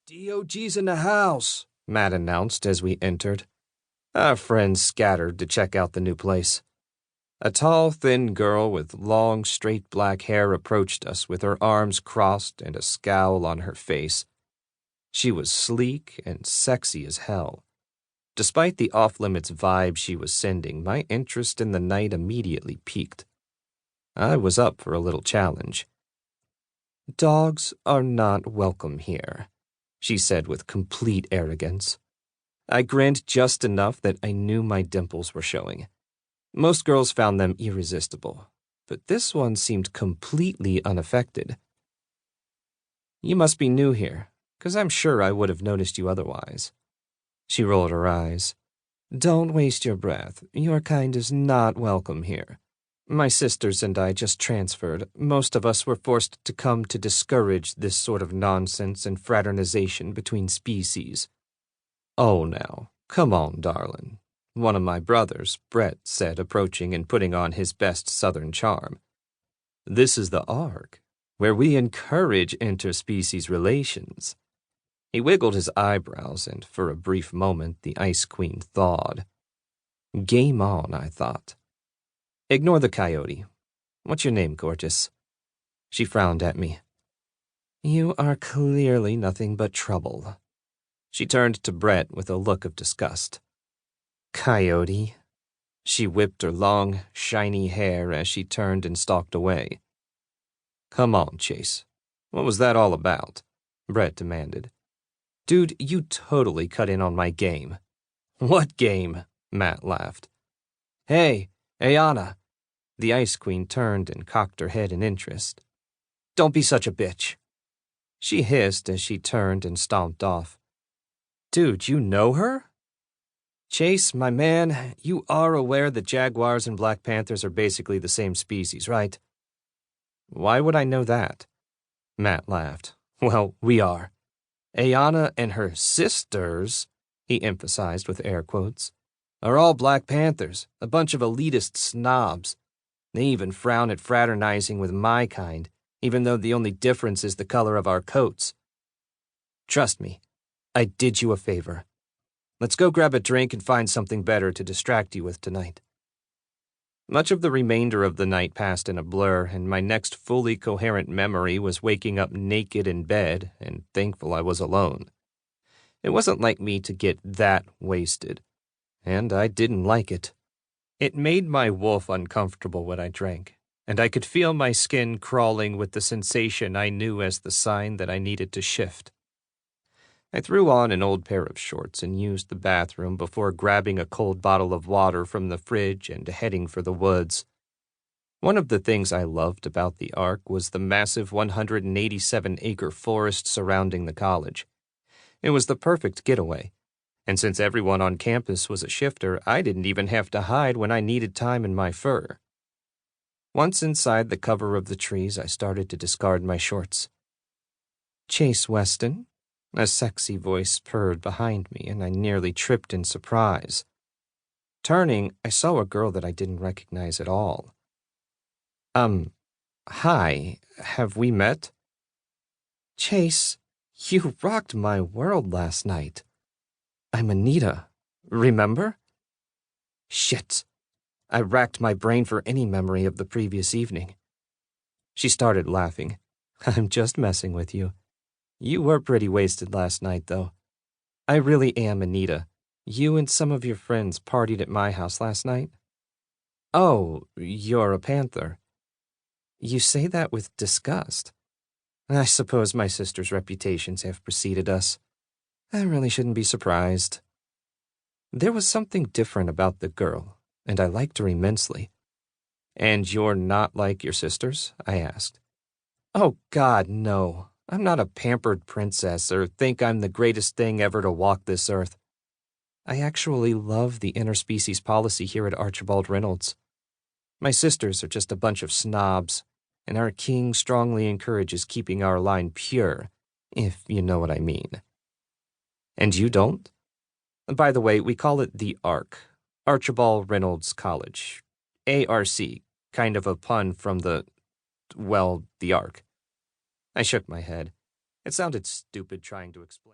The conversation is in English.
DOG's in the house, Matt announced as we entered. Our friends scattered to check out the new place. A tall, thin girl with long, straight black hair approached us with her arms crossed and a scowl on her face. She was sleek and sexy as hell. Despite the off-limits vibe she was sending, my interest in the night immediately piqued. I was up for a little challenge. "Dogs are not welcome here," she said with complete arrogance. I grinned just enough that I knew my dimples were showing. Most girls found them irresistible, but this one seemed completely unaffected. "You must be new here, 'cause I'm sure I would have noticed you otherwise." She rolled her eyes. "Don't waste your breath. Your kind is not welcome here. My sisters and I just transferred. Most of us were forced to come to discourage this sort of nonsense and fraternization between species." "Oh, now, come on, darling," one of my brothers, Brett, said, approaching and putting on his best southern charm. "This is the Ark, where we encourage interspecies relations." He wiggled his eyebrows, and for a brief moment the Ice Queen thawed. Game on, I thought. "Ignore the coyote. What's your name, gorgeous?" She frowned at me. "You are clearly nothing but trouble." She turned to Brett with a look of disgust. "Coyote." She whipped her long, shiny hair as she turned and stalked away. "Come on, Chase. What was that all about?" Brett demanded. "Dude, you totally cut in on my game." "What game?" Matt laughed. "Hey, Ayana." The Ice Queen turned and cocked her head in interest. "Don't be such a bitch." She hissed as she turned and stomped off. "Dude, you know her?" "Chase, my man, you are aware that jaguars and black panthers are basically the same species, right?" "Why would I know that?" Matt laughed. "Well, we are. Ayana and her sisters," he emphasized with air quotes, "are all black panthers, a bunch of elitist snobs. They even frown at fraternizing with my kind, even though the only difference is the color of our coats. Trust me, I did you a favor. Let's go grab a drink and find something better to distract you with tonight." Much of the remainder of the night passed in a blur, and my next fully coherent memory was waking up naked in bed and thankful I was alone. It wasn't like me to get that wasted, and I didn't like it. It made my wolf uncomfortable when I drank, and I could feel my skin crawling with the sensation I knew as the sign that I needed to shift. I threw on an old pair of shorts and used the bathroom before grabbing a cold bottle of water from the fridge and heading for the woods. One of the things I loved about the Ark was the massive 187-acre forest surrounding the college. It was the perfect getaway, and since everyone on campus was a shifter, I didn't even have to hide when I needed time in my fur. Once inside the cover of the trees, I started to discard my shorts. "Chase Westin?" A sexy voice purred behind me, and I nearly tripped in surprise. Turning, I saw a girl that I didn't recognize at all. Hi, have we met?" "Chase, you rocked my world last night. I'm Anita, remember?" "Shit." I racked my brain for any memory of the previous evening. She started laughing. "I'm just messing with you. You were pretty wasted last night, though. I really am Anita. You and some of your friends partied at my house last night." "Oh, you're a panther." "You say that with disgust. I suppose my sister's reputations have preceded us. I really shouldn't be surprised." There was something different about the girl, and I liked her immensely. "And you're not like your sisters?" I asked. "Oh, God, no. I'm not a pampered princess or think I'm the greatest thing ever to walk this earth. I actually love the interspecies policy here at Archibald Reynolds. My sisters are just a bunch of snobs, and our king strongly encourages keeping our line pure, if you know what I mean." "And you don't?" "By the way, we call it the Ark, Archibald Reynolds College. ARC, kind of a pun from the Ark." I shook my head. It sounded stupid trying to explain.